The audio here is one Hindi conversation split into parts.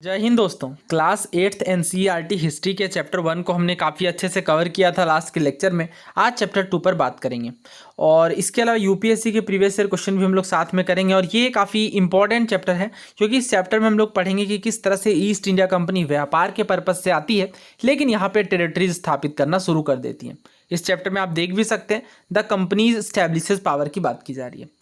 जय हिंद दोस्तों। क्लास 8th एनसीईआरटी हिस्ट्री के चैप्टर 1 को हमने काफ़ी अच्छे से कवर किया था लास्ट के लेक्चर में। आज चैप्टर 2 पर बात करेंगे और इसके अलावा यूपीएससी के प्रीवियस ईयर क्वेश्चन भी हम लोग साथ में करेंगे। और ये काफ़ी इंपॉर्टेंट चैप्टर है क्योंकि इस चैप्टर में हम लोग पढ़ेंगे कि किस तरह से ईस्ट इंडिया कंपनी व्यापार के पर्पज से आती है, लेकिन यहाँ पर टेरिटरीज स्थापित करना शुरू कर देती है। इस चैप्टर में आप देख भी सकते हैं द कंपनीज स्टैब्लिशेस पावर की बात की जा रही है।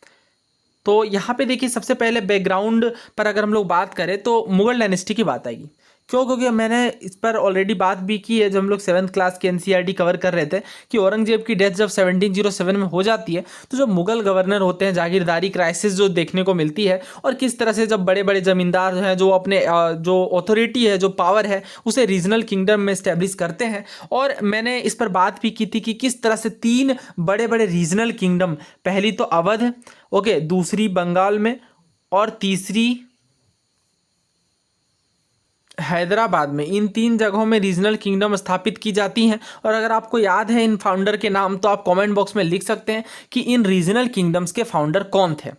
तो यहाँ पे देखिए, सबसे पहले बैकग्राउंड पर अगर हम लोग बात करें तो मुगल डायनेस्टी की बात आएगी। क्यों? क्योंकि मैंने इस पर ऑलरेडी बात भी की है जब हम लोग 7th क्लास के एनसीईआरटी कवर कर रहे थे कि औरंगजेब की डेथ जब 1707 में हो जाती है तो जो मुगल गवर्नर होते हैं, जागीरदारी क्राइसिस जो देखने को मिलती है और किस तरह से जब बड़े बड़े जमींदार हैं जो अपने जो अथॉरिटी है, जो पावर है, उसे रीजनल किंगडम में इस्टेब्लिश करते हैं। और मैंने इस पर बात भी की थी कि किस तरह से 3 बड़े बड़े रीजनल किंगडम, पहली तो अवध, ओके, दूसरी बंगाल में और तीसरी हैदराबाद में, इन 3 जगहों में रीजनल किंगडम स्थापित की जाती हैं। और अगर आपको याद है इन फाउंडर के नाम तो आप कमेंट बॉक्स में लिख सकते हैं कि इन रीजनल किंगडम्स के फाउंडर कौन थे।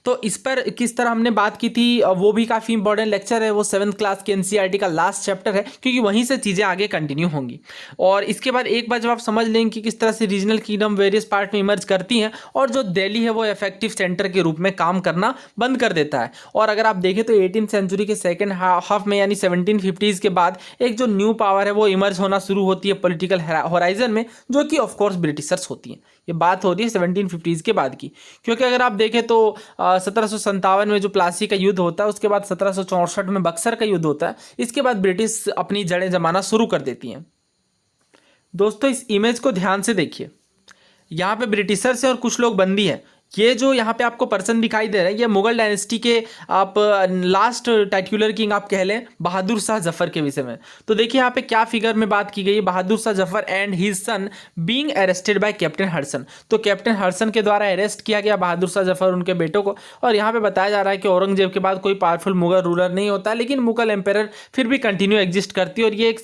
तो इस पर किस तरह हमने बात की थी वो भी काफ़ी इंपॉर्टेंट लेक्चर है। वो 7th क्लास के एनसीईआरटी का लास्ट चैप्टर है क्योंकि वहीं से चीज़ें आगे कंटिन्यू होंगी। और इसके बाद एक बार जब आप समझ लेंगे कि किस तरह से रीजनल किंगडम वेरियस पार्ट में इमर्ज करती हैं और जो दिल्ली है वो इफेक्टिव सेंटर के रूप में काम करना बंद कर देता है। और अगर आप देखें तो 18th सेंचुरी के सेकेंड हाफ में यानी 1750s के बाद एक जो न्यू पावर है वो इमर्ज होना शुरू होती है पॉलिटिकल होराइजन में, जो कि ऑफ कोर्स ब्रिटिशर्स होती हैं। ये बात हो रही है 1750s के बाद की, क्योंकि अगर आप देखें तो 1757 में जो प्लासी का युद्ध होता है, उसके बाद 1764 में बक्सर का युद्ध होता है। इसके बाद ब्रिटिश अपनी जड़ें जमाना शुरू कर देती हैं। दोस्तों इस इमेज को ध्यान से देखिए, यहाँ पे ब्रिटिशर्स है और कुछ लोग बंदी हैं। ये जो यहाँ पे आपको पर्सन दिखाई दे रहा है ये मुगल डायनेस्टी के आप लास्ट टाइटुलर किंग आप कह लें बहादुर शाह जफर के विषय में। तो देखिए यहाँ पे क्या फिगर में बात की गई है, Bahadur Shah Zafar and his son being arrested by captain Hudson. तो कैप्टन हडसन के द्वारा अरेस्ट किया गया बहादुर शाह जफर, उनके बेटों को। और यहाँ पे बताया जा रहा है कि औरंगजेब के बाद कोई पावरफुल मुगल रूलर नहीं होता, लेकिन मुगल एम्पायर फिर भी कंटिन्यू एग्जिस्ट करती है और ये एक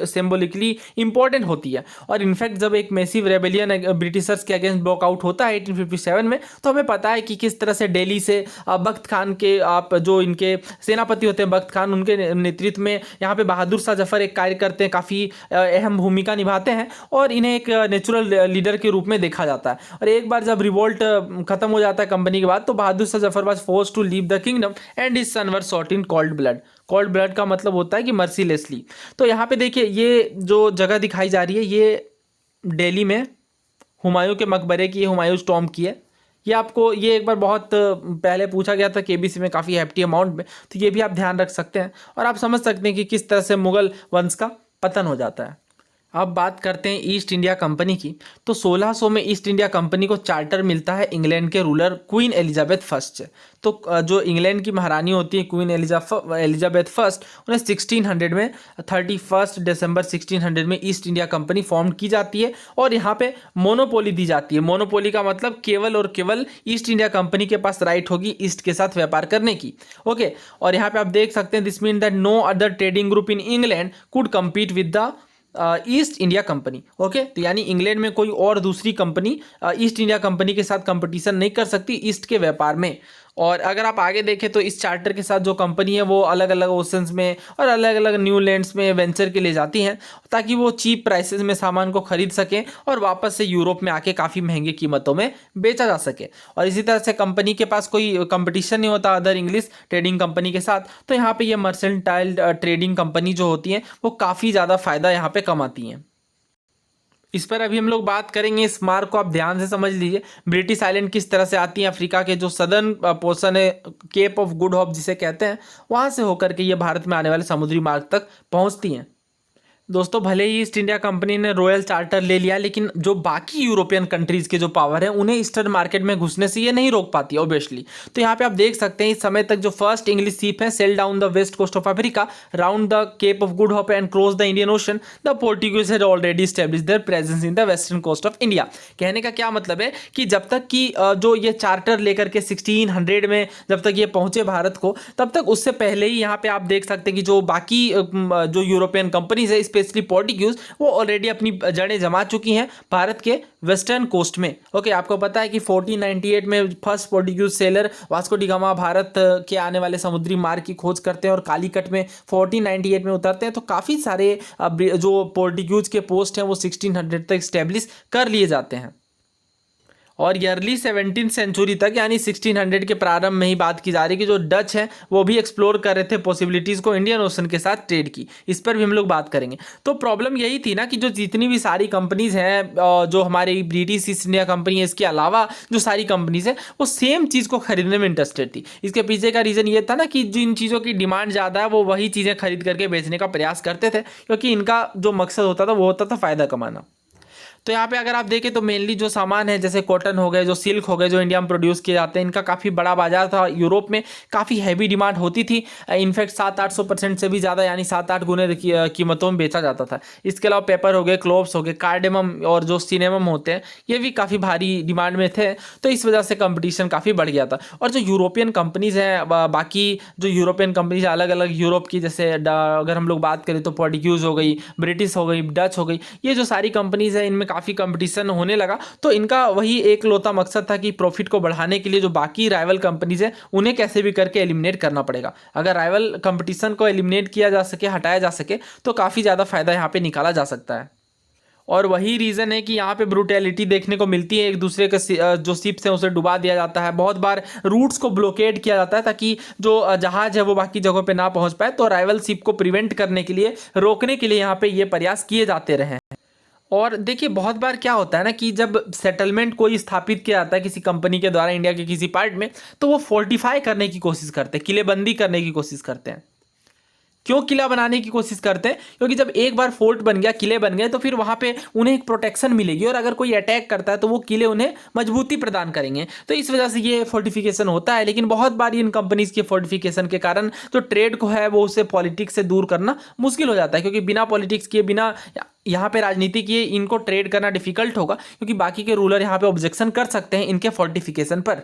सिंबॉलिकली इंपॉर्टेंट होती है। और इनफैक्ट जब एक मैसिव रेबेलियन ब्रिटिशर्स के अगेंस्ट ब्रेकआउट होता है 1857 में, तो हमें पता है कि किस तरह से दिल्ली से बख्त खान के आप जो इनके सेनापति होते हैं बख्त खान, उनके नेतृत्व में यहाँ पे बहादुर शाह जफर एक कार्य करते हैं, काफ़ी अहम भूमिका निभाते हैं और इन्हें एक नेचुरल लीडर के रूप में देखा जाता है। और एक बार जब रिवोल्ट खत्म हो जाता है कंपनी के बाद, तो Bahadur Shah Zafar was forced to leave the kingdom and his son were shot in cold blood. Cold blood का मतलब होता है कि मर्सीलेसली। तो यहाँ पे देखिए ये जो जगह दिखाई जा रही है ये दिल्ली में हुमायूं के मकबरे की, हुमायूं टॉम्ब की है। ये आपको ये एक बार बहुत पहले पूछा गया था केबीसी में काफ़ी हैप्टी अमाउंट में, तो ये भी आप ध्यान रख सकते हैं और आप समझ सकते हैं कि किस तरह से मुगल वंश का पतन हो जाता है। अब बात करते हैं ईस्ट इंडिया कंपनी की। तो 1600 में ईस्ट इंडिया कंपनी को चार्टर मिलता है इंग्लैंड के रूलर क्वीन एलिजाबेथ फर्स्ट से। तो जो इंग्लैंड की महारानी होती है क्वीन एलिजाबेथ फर्स्ट, उन्हें 1600 में 31 दिसंबर 1600 में ईस्ट इंडिया कंपनी फॉर्म की जाती है और यहाँ पे मोनोपोली दी जाती है। मोनोपोली का मतलब केवल और केवल ईस्ट इंडिया कंपनी के पास राइट होगी ईस्ट के साथ व्यापार करने की। ओके, और यहाँ पे आप देख सकते हैं this mean that no other trading group in England could compete with the East India Company. Okay, तो यानी इंग्लैंड में कोई और दूसरी कंपनी ईस्ट इंडिया कंपनी के साथ कंपटीशन नहीं कर सकती ईस्ट के व्यापार में। और अगर आप आगे देखें तो इस चार्टर के साथ जो कंपनी है वो अलग अलग ओशंस में और अलग अलग न्यू लैंड्स में वेंचर के लिए जाती हैं ताकि वो चीप प्राइसेस में सामान को खरीद सकें और वापस से यूरोप में आके काफ़ी महंगी कीमतों में बेचा जा सके। और इसी तरह से कंपनी के पास कोई कंपटीशन नहीं होता अदर इंग्लिश ट्रेडिंग कंपनी के साथ, तो यहाँ पे ये मर्सेंटाइल ट्रेडिंग कंपनी जो होती हैं वो काफ़ी ज़्यादा फायदा यहाँ पे कमाती हैं। इस पर अभी हम लोग बात करेंगे। इस मार्क को आप ध्यान से समझ लीजिए। ब्रिटिश आइलैंड किस तरह से आती हैं, अफ्रीका के जो सदर्न पोर्शन है केप ऑफ गुड होप जिसे कहते हैं, वहाँ से होकर के ये भारत में आने वाले समुद्री मार्ग तक पहुँचती हैं। दोस्तों भले ही ईस्ट इंडिया कंपनी ने रॉयल चार्टर ले लिया, लेकिन जो बाकी यूरोपियन कंट्रीज़ के जो पावर है उन्हें ईस्टर्न मार्केट में घुसने से ये नहीं रोक पाती ऑब्वियसली। तो यहाँ पे आप देख सकते हैं इस समय तक जो फर्स्ट इंग्लिश शिप है sail down the west coast of Africa round the Cape of Good Hope and cross the Indian Ocean, the Portuguese had already establish their presence in the western coast of India. कहने का क्या मतलब है कि जब तक कि जो ये चार्टर लेकर के 1600 में जब तक ये पहुंचे भारत को, तब तक उससे पहले ही यहाँ पे आप देख सकते हैं कि जो बाकी जो यूरोपियन कंपनीज है इस स्पेशली पोर्टुगीज, वो ऑलरेडी अपनी जड़ें जमा चुकी हैं भारत के वेस्टर्न कोस्ट में। ओके, आपको पता है कि 1498 में first Portuguese seller Vasco D gamma Bharat के आने वाले समुद्री मार्ग की खोज करते हैं और कालीकट में 1498 में उतरते हैं। तो काफ़ी सारे जो पोर्टुगीज के पोस्ट हैं वो 1600 तक स्टैब्लिश कर लिए जाते हैं। और अर्ली 17th सेंचुरी तक यानी 1600 के प्रारंभ में ही बात की जा रही है कि जो डच हैं वो भी एक्सप्लोर कर रहे थे पॉसिबिलिटीज़ को इंडियन ओशन के साथ ट्रेड की। इस पर भी हम लोग बात करेंगे। तो प्रॉब्लम यही थी ना कि जो जितनी भी सारी कंपनीज़ हैं, जो हमारी ब्रिटिश ईस्ट इंडिया कंपनी है, इसके अलावा जो सारी कंपनीज़ हैं वो सेम चीज़ को खरीदने में इंटरेस्टेड थी। इसके पीछे का रीज़न ये था ना कि जिन चीज़ों की डिमांड ज़्यादा है वो वही चीज़ें खरीद करके बेचने का प्रयास करते थे, क्योंकि इनका जो मकसद होता था वो होता था फ़ायदा कमाना। तो यहाँ पे अगर आप देखें तो मेनली जो सामान है जैसे कॉटन हो गए, जो सिल्क हो गए, जो इंडिया में प्रोड्यूस किए जाते हैं, इनका काफ़ी बड़ा बाजार था। यूरोप में काफ़ी हैवी डिमांड होती थी। इनफैक्ट 700-800% से भी ज़्यादा यानी 7-8 गुने कीमतों में बेचा जाता था। इसके अलावा पेपर हो गए, क्लोव्स हो गए, कार्डेमम और जो सिनेमम होते हैं ये भी काफ़ी भारी डिमांड में थे। तो इस वजह से कंपटीशन काफ़ी बढ़ गया था। और जो यूरोपियन कंपनीज़ हैं, बाकी जो यूरोपियन कंपनीज अलग अलग यूरोप की, जैसे अगर हम लोग बात करें तो पोर्टुगीज हो गई, ब्रिटिश हो गई, डच हो गई, ये जो सारी कंपनीज़ हैं इनमें काफ़ी कंपटीशन होने लगा। तो इनका वही एक लौता मकसद था कि प्रॉफिट को बढ़ाने के लिए जो बाकी राइवल कंपनीज हैं उन्हें कैसे भी करके एलिमिनेट करना पड़ेगा। अगर राइवल कंपटीशन को एलिमिनेट किया जा सके, हटाया जा सके, तो काफ़ी ज़्यादा फायदा यहाँ पे निकाला जा सकता है। और वही रीज़न है कि यहाँ पे ब्रूटैलिटी देखने को मिलती है। एक दूसरे के जो शिप्स हैं उसे डुबा दिया जाता है। बहुत बार रूट्स को ब्लॉकेड किया जाता है ताकि जो जहाज है वो बाकी जगहों पे ना पहुँच पाए। तो राइवल शिप को प्रिवेंट करने के लिए, रोकने के लिए यहाँ पे ये प्रयास किए जाते रहे। और देखिए बहुत बार क्या होता है ना कि जब सेटलमेंट कोई स्थापित किया जाता है किसी कंपनी के द्वारा इंडिया के किसी पार्ट में, तो वो फोर्टिफाई करने की कोशिश करते हैं, किलेबंदी करने की कोशिश करते हैं। क्यों किला बनाने की कोशिश करते हैं? क्योंकि जब एक बार फोर्ट बन गया, किले बन गए, तो फिर वहाँ पे उन्हें एक प्रोटेक्शन मिलेगी और अगर कोई अटैक करता है तो वो किले उन्हें मजबूती प्रदान करेंगे। तो इस वजह से ये फोर्टिफिकेशन होता है। लेकिन बहुत बार इन कंपनीज के फोर्टिफिकेशन के कारण जो ट्रेड को है वो उसे पॉलिटिक्स से दूर करना मुश्किल हो जाता है, क्योंकि बिना पॉलिटिक्स किए, बिना यहाँ पे राजनीति किए इनको ट्रेड करना डिफिकल्ट होगा, क्योंकि बाकी के रूलर यहाँ पे ऑब्जेक्शन कर सकते हैं इनके फोर्टिफिकेशन पर।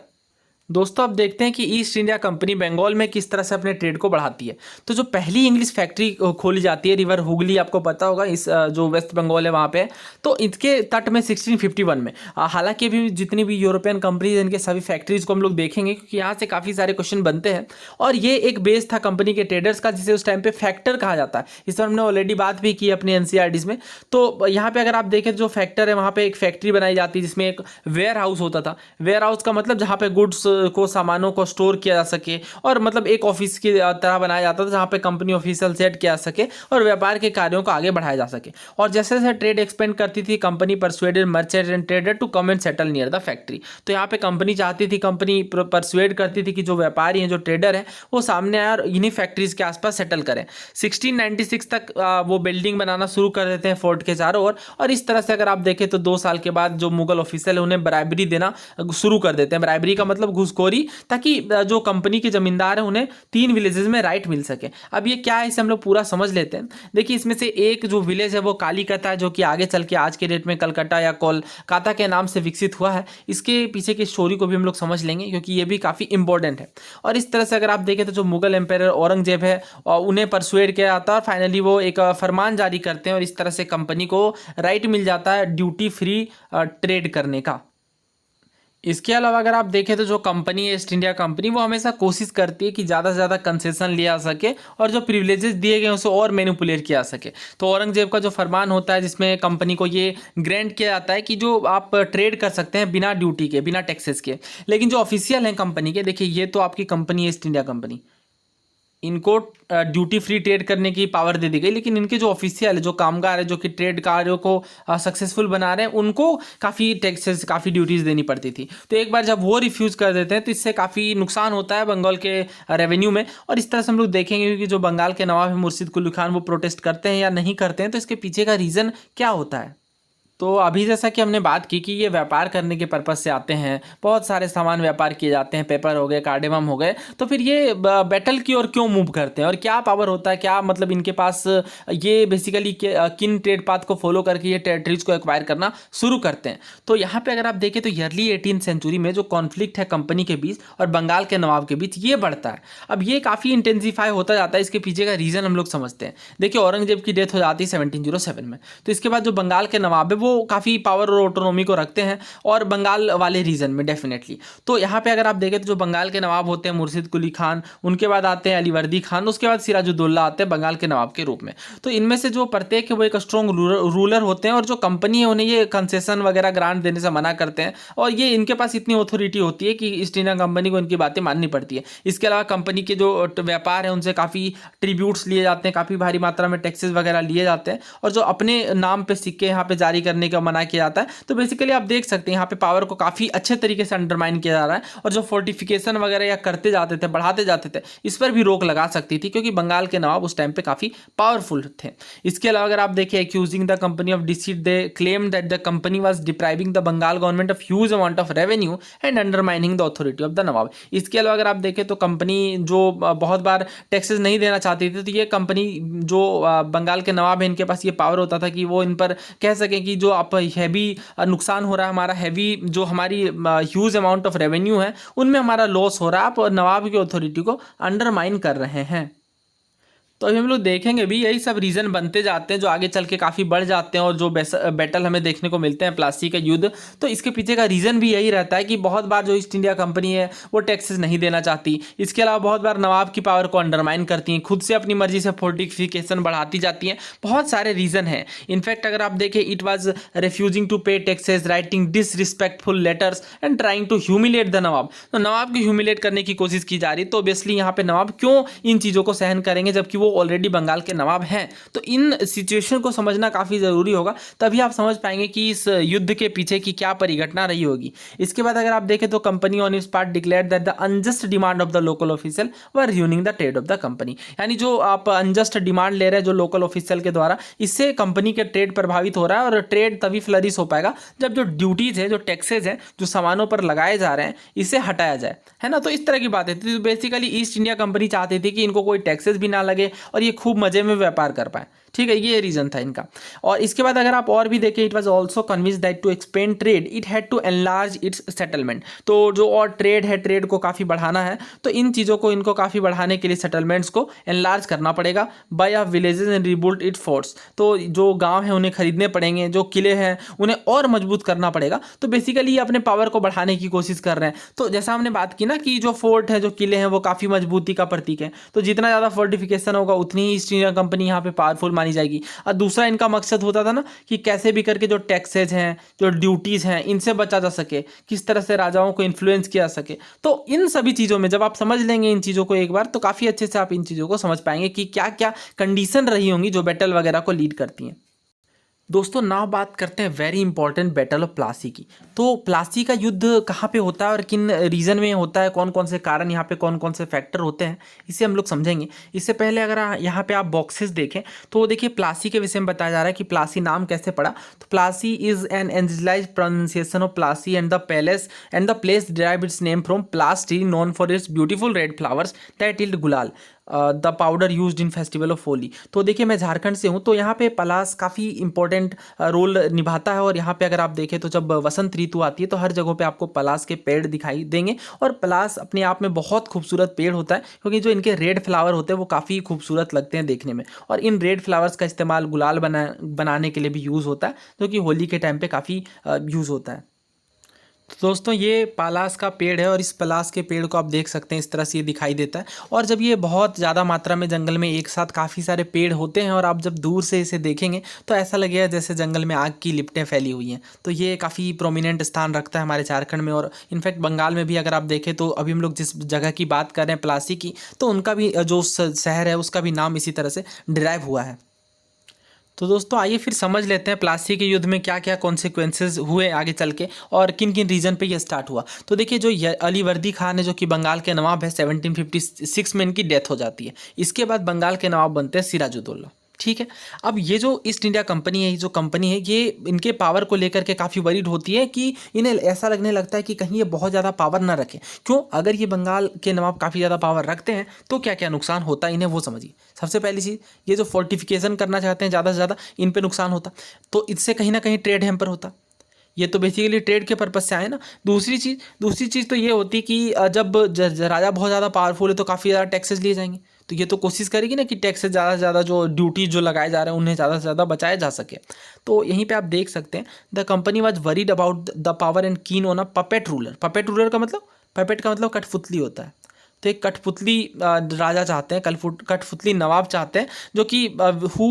दोस्तों अब देखते हैं कि ईस्ट इंडिया कंपनी बंगाल में किस तरह से अपने ट्रेड को बढ़ाती है। तो जो पहली इंग्लिश फैक्ट्री खोली जाती है रिवर हुगली, आपको पता होगा, इस जो वेस्ट बंगाल है वहाँ पे, तो इसके तट में 1651 में। हालांकि भी जितनी भी यूरोपियन कंपनीज इनके सभी फैक्ट्रीज को हम लोग देखेंगे, क्योंकि यहाँ से काफ़ी सारे क्वेश्चन बनते हैं। और ये एक बेस था कंपनी के ट्रेडर्स का, जिसे उस टाइम पे फैक्टर कहा जाता है। इस पर हमने ऑलरेडी बात भी की अपनी NCERTs में। तो यहाँ पे अगर आप देखें जो फैक्टर है, वहाँ पे एक फैक्ट्री बनाई जाती है जिसमें एक वेयर हाउस होता था। वेयर हाउस का मतलब जहाँ पे गुड्स को, सामानों को स्टोर किया जा सके, और मतलब एक ऑफिस की तरह बनाया जाता था जहाँ पे कंपनी ऑफिशियल सेट किया जा सके और व्यापार के कार्यों को आगे बढ़ाया जा सके। और जैसे जैसे ट्रेड एक्सपेंड करती थी, company persuaded merchant and trader to come and settle near the factory. तो यहाँ पे कंपनी चाहती थी, कंपनी परसुएड करती थी कि जो व्यापारी हैं, जो ट्रेडर हैं, वो सामने आए और इन्हीं फैक्ट्रीज के आसपास सेटल करें। 1696 तक वो बिल्डिंग बनाना शुरू कर देते हैं फोर्ट के चारों ओर। और इस तरह से अगर आप देखें तो 2 साल के बाद जो मुगल ऑफिसर है उन्हें ब्राइबरी देना शुरू कर देते हैं। ब्राइबरी का मतलब घूसखोरी, ताकि जो कंपनी के जमींदार हैं उन्हें 3 विलेजेस में राइट मिल सके। अब ये क्या है इसे हम लोग पूरा समझ लेते हैं। देखिए इसमें से एक जो विलेज है वो कालीकता है, जो कि आगे चल के आज के डेट में कलकत्ता या कोलकाता के नाम से विकसित हुआ है। इसके पीछे की स्टोरी को भी हम लोग समझ लेंगे, क्योंकि ये भी काफ़ी इंपॉर्टेंट है। और इस तरह से अगर आप देखें तो जो मुगल एम्पायर औरंगजेब है उन्हें परसुएड किया जाता है और फाइनली वो एक फरमान जारी करते हैं और इस तरह से कंपनी को राइट मिल जाता है ड्यूटी फ्री ट्रेड करने का। इसके अलावा अगर आप देखें तो जो कंपनी है ईस्ट इंडिया कंपनी, वो हमेशा कोशिश करती है कि ज़्यादा से ज़्यादा कंसेशन लिया जा सके और जो प्रिविलेजेस दिए गए उसे और मैनिपुलेट किया जा सके। तो औरंगजेब का जो फरमान होता है जिसमें कंपनी को ये ग्रांट किया जाता है कि जो आप ट्रेड कर सकते हैं बिना ड्यूटी के, बिना टैक्सेस के। लेकिन जो ऑफिशियल हैं कंपनी के, देखिए ये तो आपकी कंपनी है ईस्ट इंडिया कंपनी, इनको ड्यूटी फ्री ट्रेड करने की पावर दे दी गई, लेकिन इनके जो ऑफिशियल है, जो कामगार है, जो कि ट्रेड कार्यों को सक्सेसफुल बना रहे हैं, उनको काफ़ी टैक्सेस, काफ़ी ड्यूटीज़ देनी पड़ती थी। तो एक बार जब वो रिफ्यूज़ कर देते हैं तो इससे काफ़ी नुकसान होता है बंगाल के रेवेन्यू में। और इस तरह से हम लोग देखेंगे कि जो बंगाल के नवाब है मुर्शिद कुली खान, वो प्रोटेस्ट करते हैं या नहीं करते हैं, तो इसके पीछे का रीज़न क्या होता है। तो अभी जैसा कि हमने बात की कि ये व्यापार करने के पर्पज़ से आते हैं, बहुत सारे सामान व्यापार किए जाते हैं, पेपर हो गए, कार्डेमम हो गए, तो फिर ये बैटल की ओर क्यों मूव करते हैं और क्या पावर होता है, क्या मतलब इनके पास ये बेसिकली किन ट्रेड पाथ को फॉलो करके ये टेरिटरीज को एक्वायर करना शुरू करते हैं। तो यहाँ पे अगर आप देखें तो अर्ली 18th सेंचुरी में जो कॉन्फ्लिक्ट है कंपनी के बीच और बंगाल के नवाब के बीच ये बढ़ता है। अब ये काफ़ी इंटेंसिफाई होता जाता है, इसके पीछे का रीज़न हम लोग समझते हैं। देखिए औरंगजेब की डेथ हो जाती है 1707 में, तो इसके बाद जो बंगाल के नवाब है वो काफ़ी पावर और ऑटोनॉमी को रखते हैं और बंगाल वाले रीजन में डेफिनेटली। तो यहाँ पे अगर आप देखें तो जो बंगाल के नवाब होते हैं मुर्शिद कुली खान, उनके बाद आते हैं अलीवर्दी खान, उसके बाद सिराजुद्दौला आते हैं बंगाल के नवाब के रूप में। तो इनमें से जो प्रत्येक है वो एक स्ट्रॉन्ग रूलर होते हैं और जो कंपनी है उन्हें ये कंसेशन वगैरह ग्रांट देने से मना करते हैं और ये इनके पास इतनी ऑथोरिटी होती है कि ईस्ट इंडिया कंपनी को इनकी बातें माननी पड़ती है। इसके अलावा कंपनी के जो व्यापार है उनसे काफ़ी ट्रिब्यूट्स लिए जाते हैं, काफ़ी भारी मात्रा में टैक्सेस वगैरह लिए जाते हैं और जो अपने नाम पे सिक्के यहाँ पे जारी करने का मना किया जाता है। तो बेसिकली आप देख सकते हैं यहाँ पे पावर को काफ़ी अच्छे तरीके से अंडरमाइन किया जा रहा है और जो फोर्टिफिकेशन वगैरह या करते जाते थे, बढ़ाते जाते थे, इस पर भी रोक लगा सकती थी क्योंकि बंगाल के नवाब उस टाइम पे काफ़ी पावरफुल थे। इसके अलावा अगर आप देखिए accusing the company of deceit, they claim that the company was depriving the Bengal government of huge amount of revenue and undermining the authority of the nawab. इसके अलावा अगर आप देखें तो कंपनी जो बहुत बार टैक्सेस नहीं देना चाहती थी, तो ये कंपनी जो बंगाल के नवाब है इनके पास ये पावर होता था कि वो इन पर कह सकें कि जो आप हैवी नुकसान हो रहा है हमारा, हैवी जो हमारी ह्यूज अमाउंट ऑफ रेवेन्यू है उनमें हमारा लॉस हो रहा है, आप नवाब की अथॉरिटी को अंडरमाइन कर रहे हैं। तो अभी हम लोग देखेंगे भी यही सब रीज़न बनते जाते हैं जो आगे चल के काफ़ी बढ़ जाते हैं और जो बैटल हमें देखने को मिलते हैं प्लासी का युद्ध, तो इसके पीछे का रीज़न भी यही रहता है कि बहुत बार जो ईस्ट इंडिया कंपनी है वो टैक्सेस नहीं देना चाहती। इसके अलावा बहुत बार नवाब की पावर को अंडरमाइन करती हैं, खुद से अपनी मर्जी से फोर्टिफिकेशन बढ़ाती जाती हैं। बहुत सारे रीज़न हैं। इनफैक्ट अगर आप देखें it was refusing to pay taxes, writing disrespectful letters and trying to humiliate the nawab. तो नवाब को ह्यूमिलेट करने की कोशिश की जा रही, तो ऑब्वियसली यहाँ पे नवाब क्यों इन चीज़ों को सहन करेंगे जबकि वो ऑलरेडी बंगाल के नवाब हैं। तो इन सिचुएशन को समझना काफ़ी ज़रूरी होगा, तभी आप समझ पाएंगे कि इस युद्ध के पीछे की क्या परिघटना रही होगी। इसके बाद अगर आप देखें तो company on it's part declared that the unjust demand of the local official were ruining the trade off the company. यानी जो आप अनजस्ट डिमांड ले रहे हैं जो लोकल ऑफिशियल के द्वारा, इससे कंपनी के ट्रेड प्रभावित हो रहा है और ट्रेड तभी फ्लरिश हो पाएगा जब जो ड्यूटीज़ है, जो टैक्सेज हैं, जो सामानों पर लगाए जा रहे हैं, इसे हटाया जाए, है ना। तो इस तरह की बातें थी। तो बेसिकली ईस्ट इंडिया कंपनी चाहती थी कि इनको कोई टैक्सेस भी ना लगे और ये खूब मजे में व्यापार कर पाए। ठीक है, ये रीज़न था इनका। और इसके बाद अगर आप और भी देखें, it was also convince that to expand trade it had to enlarge its settlement. तो जो और ट्रेड है, ट्रेड को काफ़ी बढ़ाना है, तो इन चीज़ों को इनको काफ़ी बढ़ाने के लिए सेटलमेंट्स को एनलार्ज करना पड़ेगा। Buy of villages and rebuild it forts. तो जो गाँव है उन्हें खरीदने पड़ेंगे, जो किले हैं उन्हें और मजबूत करना पड़ेगा। तो बेसिकली ये अपने पावर को बढ़ाने की कोशिश कर रहे हैं। तो जैसा हमने बात की ना कि जो फोर्ट है, जो किले हैं, वो काफ़ी मजबूती का प्रतीक है। तो जितना ज़्यादा फोर्टिफिकेशन होगा उतनी ही ईस्ट इंडिया कंपनी यहाँ पे पावरफुल मानी जाएगी। और दूसरा इनका मकसद होता था ना कि कैसे भी करके जो टैक्सेज हैं, जो ड्यूटीज़ हैं, इनसे बचा जा सके, किस तरह से राजाओं को इन्फ्लुएंस किया जा सके। तो इन सभी चीज़ों में जब आप समझ लेंगे इन चीज़ों को एक बार, तो काफ़ी अच्छे से आप इन चीज़ों को समझ पाएंगे कि क्या क्या कंडीशन रही होंगी जो बैटल वगैरह को लीड करती हैं। दोस्तों नाउ बात करते हैं very important battle of Plassey की। तो प्लासी का युद्ध कहाँ पे होता है और किन रीजन में होता है, कौन कौन से कारण, यहाँ पे कौन कौन से फैक्टर होते हैं, इसे हम लोग समझेंगे। इससे पहले अगर यहाँ पे आप बॉक्सेस देखें तो देखिए प्लासी के विषय में बताया जा रहा है कि प्लासी नाम कैसे पड़ा। तो Plassey is an anglicised pronunciation of Plassey and the palace and the place derive its name from palash tree known for its beautiful red flowers that yield gulal the powder used in festival of Holi. तो देखिए मैं झारखंड से हूँ, तो यहाँ पे पलास काफ़ी इंपॉर्टेंट रोल निभाता है। और यहाँ पे अगर आप देखें तो जब वसंत ऋतु आती है तो हर जगह पे आपको पलास के पेड़ दिखाई देंगे। और पलास अपने आप में बहुत खूबसूरत पेड़ होता है क्योंकि जो इनके रेड फ्लावर होते हैं वो काफ़ी खूबसूरत लगते हैं देखने में। और इन रेड फ्लावर्स का इस्तेमाल गुलाल बनाने के लिए भी यूज़ होता है, जो कि होली के टाइम पर काफ़ी यूज़ होता है। तो दोस्तों ये पलास का पेड़ है और इस पलास के पेड़ को आप देख सकते हैं, इस तरह से ये दिखाई देता है। और जब ये बहुत ज़्यादा मात्रा में जंगल में एक साथ काफ़ी सारे पेड़ होते हैं और आप जब दूर से इसे देखेंगे तो ऐसा लगेगा जैसे जंगल में आग की लिपटें फैली हुई हैं। तो ये काफ़ी प्रोमिनेंट स्थान रखता है हमारे झारखंड में। और इनफैक्ट बंगाल में भी अगर आप देखें तो अभी हम लोग जिस जगह की बात कर रहे हैं प्लासी की, तो उनका भी जो शहर है उसका भी नाम इसी तरह से डिराइव हुआ है। तो दोस्तों आइए फिर समझ लेते हैं प्लासी के युद्ध में क्या क्या कॉन्सिक्वेंसेस हुए आगे चल के और किन किन रीजन पे ये स्टार्ट हुआ। तो देखिए जो अलीवर्दी खान है जो कि बंगाल के नवाब है, 1756 में इनकी डेथ हो जाती है। इसके बाद बंगाल के नवाब बनते हैं सिराजुद्दौला। ठीक है। अब ये जो ईस्ट इंडिया कंपनी है, ये जो कंपनी है, ये इनके पावर को लेकर के काफ़ी वरीड होती है कि इन्हें ऐसा लगने लगता है कि कहीं ये बहुत ज़्यादा पावर ना रखें। क्यों? अगर ये बंगाल के नवाब काफ़ी ज़्यादा पावर रखते हैं तो क्या क्या नुकसान होता है इन्हें, वो समझिए। सबसे पहली चीज़, ये जो फोर्टिफिकेशन करना चाहते हैं ज़्यादा से ज़्यादा, इन पे नुकसान होता, तो इससे कहीं ना कहीं ट्रेड हैम्पर होता। ये तो बेसिकली ट्रेड के पर्पज से आए ना। दूसरी चीज़ तो ये होती कि जब राजा बहुत ज़्यादा पावरफुल है तो काफ़ी ज़्यादा टैक्सेस लिए जाएंगे, तो ये तो कोशिश करेगी ना कि टैक्स से ज़्यादा से ज़्यादा जो ड्यूटी जो लगाए जा रहे हैं उन्हें ज़्यादा से ज़्यादा बचाया जा सके। तो यहीं पे आप देख सकते हैं, the company was worried about the power and keen on a puppet ruler. Puppet का मतलब कठपुतली होता है। तो एक कठपुतली राजा चाहते हैं, कठपुतली नवाब चाहते हैं, जो कि who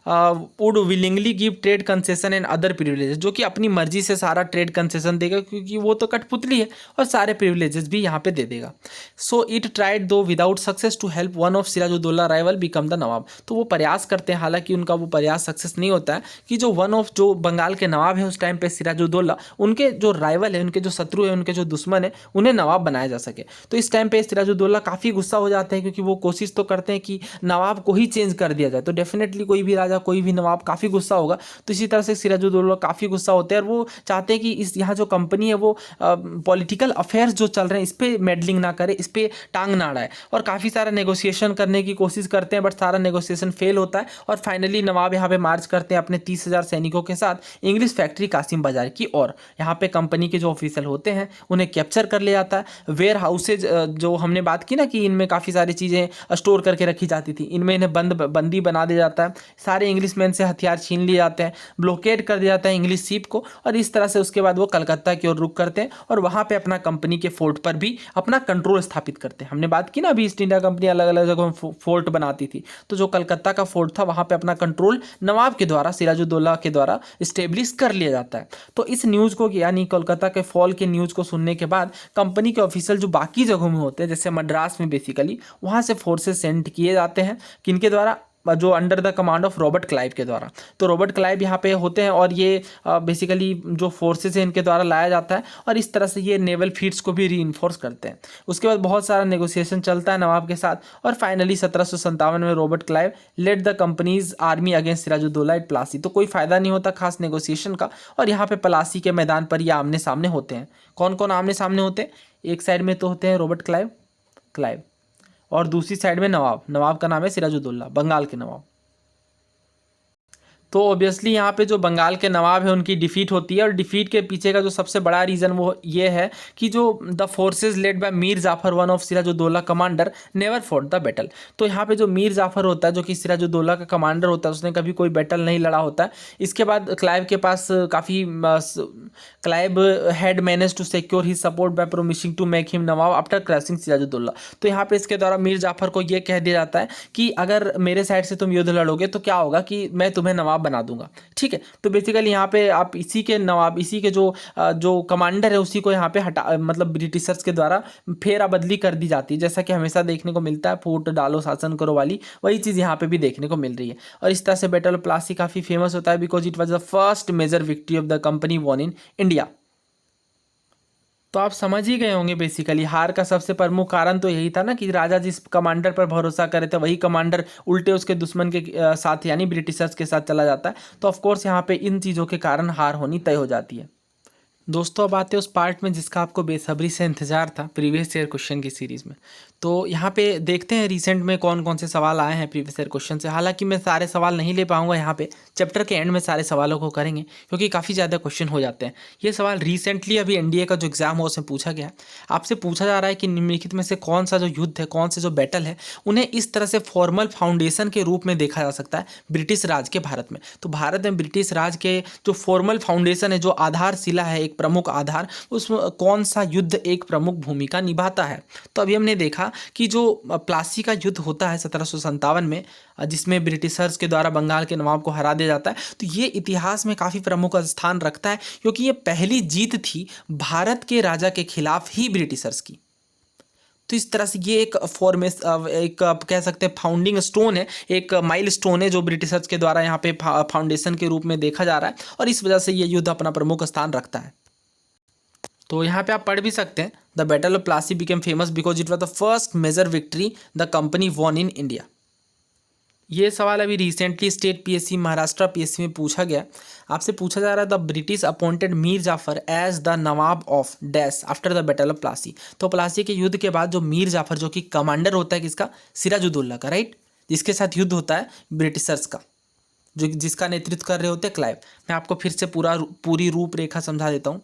would willingly give trade concession and other privileges, जो कि अपनी मर्जी से सारा ट्रेड कंसेशन देगा, क्योंकि वो तो कठपुतली है, और सारे प्रिविलेजेस भी यहाँ पे दे देगा। So it tried though without success to help one of Sirajuddaulah rival become the nawab. तो वो प्रयास करते हैं, हालांकि उनका वो प्रयास सक्सेस नहीं होता है कि जो बंगाल के नवाब है उस टाइम पे सिराजुद्दौला, उनके जो राइवल है, उनके जो शत्रु है, उनके जो दुश्मन है, उन्हें नवाब बनाया जा सके। तो इस टाइम पे सिराजुद्दौला काफ़ी गुस्सा हो जाते हैं, क्योंकि वो कोशिश तो करते हैं कि नवाब को ही चेंज कर दिया जाए। तो डेफिनेटली कोई भी राजा, कोई भी नवाब काफ़ी गुस्सा होगा। तो इसी तरह से सिराजुद्दौला काफ़ी गुस्सा होते हैं, और वो चाहते हैं कि इस यहाँ जो कंपनी है वो पॉलिटिकल अफेयर्स जो चल रहे हैं इस पर मेडलिंग ना करे, इस पर टांग ना अड़ाए, और काफ़ी सारा नेगोशिएशन करने की कोशिश करते हैं, बट सारा नेगोशिएशन फेल होता है। और फाइनली नवाब यहाँ पे मार्च करते हैं अपने 30,000 सैनिकों के साथ इंग्लिश फैक्ट्री कासिम बाजार की ओर। यहाँ पे कंपनी के जो ऑफिसर होते हैं उन्हें कैप्चर कर लिया जाता है। वेयर हाउसेज जो हमने बात की ना कि इनमें काफ़ी सारी चीज़ें स्टोर करके रखी जाती थी, इनमें इन्हें बंदी बना दिया जाता है। सारे इंग्लिशमैन से हथियार छीन लिए जाते हैं, ब्लॉकेड कर दिया जाता है इंग्लिश शिप को, और इस तरह से उसके बाद वो कलकत्ता की ओर रुख करते हैं, और वहाँ पे अपना कंपनी के फोर्ट पर भी अपना कंट्रोल स्थापित करते हैं। हमने बात की ना अभी, ईस्ट इंडिया कंपनी अलग अलग जगह में फोर्ट बनाती थी, तो जो कलकत्ता का फोर्ट था वहाँ पे अपना कंट्रोल नवाब के द्वारा, सिराजुद्दौला के द्वारा इस्टेब्लिश कर लिया जाता है। तो इस न्यूज़ को, यानी कोलकाता के फॉल के न्यूज़ को सुनने के बाद कंपनी के ऑफिसर जो बाकी जगहों में होते हैं, जैसे मद्रास में बेसिकली, वहाँ से फोर्सेस सेंड किए जाते हैं, किनके द्वारा? जो under the command of Robert Clive के द्वारा। तो रॉबर्ट क्लाइव यहाँ पे होते हैं, और ये बेसिकली जो फोर्सेस हैं इनके द्वारा लाया जाता है, और इस तरह से ये नेवल फीट्स को भी रीइंफोर्स करते हैं। उसके बाद बहुत सारा नेगोशिएशन चलता है नवाब के साथ, और फाइनली 1757 में Robert Clive led the company's army against Sirajuddaula at Plassey. तो कोई फायदा नहीं होता खास नेगोशिएशन का, और यहाँ पे प्लासी के मैदान पर ये आमने सामने होते हैं। कौन कौन आमने सामने होते हैं? एक साइड में तो होते हैं रॉबर्ट क्लाइव, और दूसरी साइड में नवाब का नाम है सिराजुद्दौला, बंगाल के नवाब। तो ऑब्वियसली यहाँ पे जो बंगाल के नवाब है उनकी डिफीट होती है, और डिफीट के पीछे का जो सबसे बड़ा रीज़न वो ये है कि जो the forces led by Mir Jafar, one of Sirajuddaula commander, never fought the battle. तो यहाँ पे जो मीर जाफर होता है, जो कि सिराजुद्दौला का कमांडर होता है, उसने कभी कोई बैटल नहीं लड़ा होता है। इसके बाद क्लाइव के पास Clive had managed to secure his support by promising to make him nawab after crashing Sirajuddaulah. तो यहाँ पे इसके द्वारा मीर जाफर को ये कह दिया जाता है कि अगर मेरे साइड से तुम युद्ध लड़ोगे तो क्या होगा कि मैं तुम्हें नवाब बना दूंगा। ठीक है, तो बेसिकली यहाँ पे आप इसी के जो कमांडर है उसी को यहाँ पे मतलब ब्रिटिशर्स के द्वारा फेरा बदली कर दी जाती है, जैसा कि हमेशा देखने को मिलता है, फूट डालो शासन करो वाली वही चीज़ यहाँ पे भी देखने को मिल रही है। और इस तरह से बैटल ऑफ प्लासी काफ़ी फेमस होता है, because it was the first major victory of the company won in India. तो आप समझ ही गए होंगे बेसिकली हार का सबसे प्रमुख कारण तो यही था ना कि राजा जिस कमांडर पर भरोसा करे थे वही कमांडर उल्टे उसके दुश्मन के साथ यानी ब्रिटिशर्स के साथ चला जाता है। तो ऑफकोर्स यहाँ पे इन चीज़ों के कारण हार होनी तय हो जाती है। दोस्तों अब आते हैं उस पार्ट में जिसका आपको बेसब्री से इंतजार था, प्रीवियस ईयर क्वेश्चन की सीरीज़ में। तो यहाँ पे देखते हैं रिसेंट में कौन कौन से सवाल आए हैं प्रीवियस ईयर क्वेश्चन से। हालांकि मैं सारे सवाल नहीं ले पाऊंगा, यहाँ पे चैप्टर के एंड में सारे सवालों को करेंगे क्योंकि काफ़ी ज़्यादा क्वेश्चन हो जाते हैं। ये सवाल रिसेंटली अभी एनडीए का जो एग्जाम हो उसमें पूछा गया है। आपसे पूछा जा रहा है कि निम्नलिखित में से कौन सा जो युद्ध है, कौन से जो बैटल है, उन्हें इस तरह से फॉर्मल फाउंडेशन के रूप में देखा जा सकता है ब्रिटिश राज के भारत में। तो भारत में ब्रिटिश राज के जो फॉर्मल फाउंडेशन है, जो आधारशिला है, एक प्रमुख आधार, उसमें कौन सा युद्ध एक प्रमुख भूमिका निभाता है। तो अभी हमने देखा कि जो प्लासी का युद्ध होता है 1757 में, जिसमें ब्रिटिशर्स के द्वारा बंगाल के नवाब को हरा दिया जाता है, तो ये इतिहास में काफ़ी प्रमुख स्थान रखता है क्योंकि ये पहली जीत थी भारत के राजा के खिलाफ ही ब्रिटिशर्स की। तो इस तरह से ये एक आप कह सकते हैं फाउंडिंग स्टोन है, एक माइल स्टोन है जो ब्रिटिशर्स के द्वारा यहाँ पे फाउंडेशन के रूप में देखा जा रहा है, और इस वजह से ये युद्ध अपना प्रमुख स्थान रखता है। तो यहाँ पे आप पढ़ भी सकते हैं, the battle of Plassey became famous because it was the first major victory the company won in India. ये सवाल अभी recently state PSC Maharashtra PSC में पूछा गया। आपसे पूछा जा रहा है the British appointed Mir Jafar as the Nawab of dash after the battle of Plassey. तो प्लासी के युद्ध के बाद जो मीर जाफर जो कि कमांडर होता है किसका, सिराजुद्दौला का, राइट, जिसके साथ युद्ध होता है ब्रिटिशर्स का, जो जिसका नेतृत्व कर रहे होते हैं क्लाइव। मैं आपको फिर से पूरी रूपरेखा समझा देता हूँ।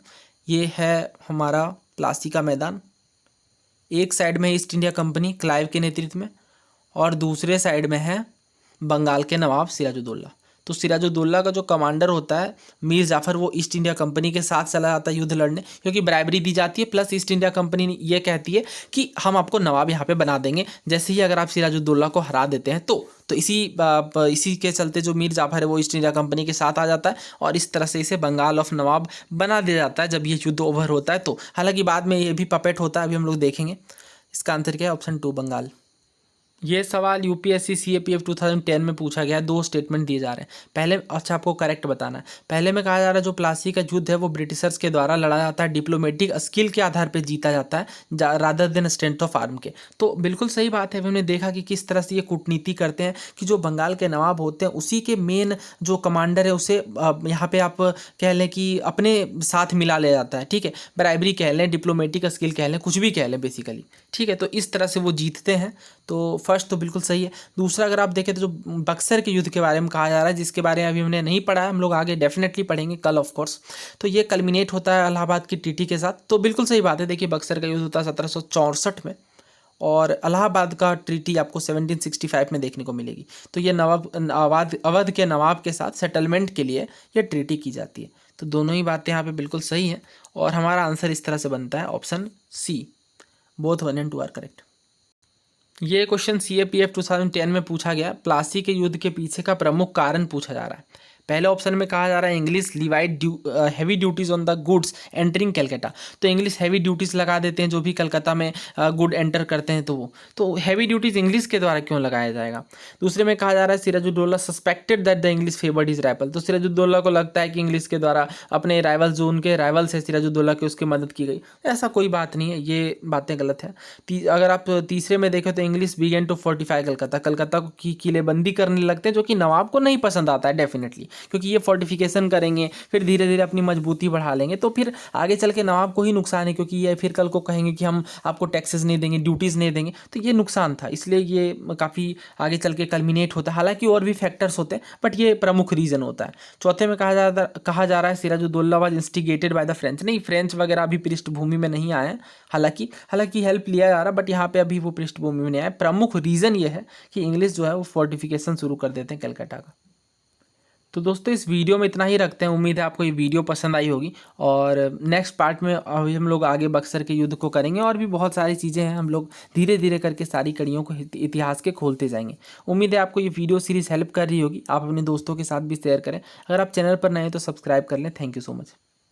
ये है हमारा प्लासी का मैदान, एक साइड में ईस्ट इंडिया कंपनी क्लाइव के नेतृत्व में, और दूसरे साइड में है बंगाल के नवाब सिराजुद्दौला। तो सिराजुद्दौला का जो कमांडर होता है मीर जाफर, वो ईस्ट इंडिया कंपनी के साथ चला जाता है युद्ध लड़ने, क्योंकि ब्राइबरी दी जाती है, प्लस ईस्ट इंडिया कंपनी ये कहती है कि हम आपको नवाब यहाँ पे बना देंगे जैसे ही अगर आप सिराजुद्दौला को हरा देते हैं तो इसी के चलते जो मीर जाफर है वो ईस्ट इंडिया कंपनी के साथ आ जाता है, और इस तरह से इसे बंगाल ऑफ नवाब बना दिया जाता है जब ये युद्ध ओवर होता है। तो हालांकि बाद में ये भी पपेट होता है, अभी हम लोग देखेंगे। इसका आंसर क्या है, ऑप्शन 2 बंगाल। ये सवाल यूपीएससी सीएपीएफ 2010 में पूछा गया है। 2 स्टेटमेंट दिए जा रहे हैं। पहले, अच्छा आपको करेक्ट बताना है, पहले में कहा जा रहा है जो प्लासी का युद्ध है वो ब्रिटिशर्स के द्वारा लड़ा जाता है, डिप्लोमेटिक स्किल के आधार पर जीता जाता है rather than strength of arm के। तो बिल्कुल सही बात है। हमने देखा कि किस तरह से ये कूटनीति करते हैं कि जो बंगाल के नवाब होते हैं उसी के मेन जो कमांडर है उसे यहाँ पे आप कह लें कि अपने साथ मिला ले जाता है, ठीक है, ब्राइबरी कह लें, डिप्लोमेटिक स्किल कह लें, कुछ भी कह लें बेसिकली, ठीक है। तो इस तरह से वो जीतते हैं। तो फर्स्ट तो बिल्कुल सही है। दूसरा अगर आप देखें तो जो बक्सर के युद्ध के बारे में कहा जा रहा है, जिसके बारे में अभी हमने नहीं पढ़ा है, हम लोग आगे डेफिनेटली पढ़ेंगे कल ऑफ कोर्स, तो ये कल्मिनेट होता है इलाहाबाद की टीटी के साथ। तो बिल्कुल सही बात है। देखिए बक्सर का युद्ध होता है 1764 में, और इलाहाबाद का ट्रीटी आपको 1765 में देखने को मिलेगी। तो ये अवध के नवाब के साथ सेटलमेंट के लिए ये ट्रीटी की जाती है। तो दोनों ही बातें यहाँ पे बिल्कुल सही हैं, और हमारा आंसर इस तरह से बनता है option C, both 1 and 2 are correct. ये क्वेश्चन सीएपीएफ 2010 में पूछा गया। प्लासी के युद्ध के पीछे का प्रमुख कारण पूछा जा रहा है। पहले ऑप्शन में कहा जा रहा है English levied heavy duties on the goods entering Calcutta. तो इंग्लिश हैवी ड्यूटीज लगा देते हैं जो भी कलकत्ता में गुड एंटर करते हैं, तो हैवी ड्यूटीज इंग्लिश के द्वारा क्यों लगाया जाएगा। दूसरे में कहा जा रहा है Sirajuddaula suspected that the English favoured his rival. तो सिराजुद्दौला को लगता है कि इंग्लिश के द्वारा अपने राइवल, जो उनके राइवल्स है सिराजुद्दौला की, उसकी मदद की गई। ऐसा कोई बात नहीं है, ये बातें गलत है। अगर आप तीसरे में देखें तो English began to fortify Calcutta की किलेबंदी करने लगते हैं, जो कि नवाब को नहीं पसंद आता है डेफिनेटली, क्योंकि ये फोर्टिफिकेशन करेंगे, फिर धीरे धीरे अपनी मजबूती बढ़ा लेंगे, तो फिर आगे चल के नवाब को ही नुकसान है, क्योंकि ये फिर कल को कहेंगे कि हम आपको टैक्सेस नहीं देंगे, ड्यूटीज़ नहीं देंगे, तो ये नुकसान था। इसलिए ये काफ़ी आगे चल के कल्मिनेट होता है। हालांकि और भी फैक्टर्स होते हैं, बट ये प्रमुख रीज़न होता है। चौथे में कहा जा रहा है Sirajuddaula was instigated by the French. नहीं, फ्रेंच वगैरह अभी पृष्ठभूमि में नहीं आए हैं, हालांकि हेल्प लिया जा रहा, बट यहाँ पे अभी वो पृष्ठभूमि में नहीं आया। प्रमुख रीज़न ये है कि इंग्लिश जो है वो फोर्टिफिकेशन शुरू कर देते हैं कलकत्ता का। तो दोस्तों इस वीडियो में इतना ही रखते हैं। उम्मीद है आपको ये वीडियो पसंद आई होगी, और नेक्स्ट पार्ट में अभी हम लोग आगे बक्सर के युद्ध को करेंगे, और भी बहुत सारी चीज़ें हैं, हम लोग धीरे धीरे करके सारी कड़ियों को इतिहास के खोलते जाएंगे। उम्मीद है आपको ये वीडियो सीरीज़ हेल्प कर रही होगी। आप अपने दोस्तों के साथ भी शेयर करें। अगर आप चैनल पर नए हैं तो सब्सक्राइब कर लें। Thank you so much.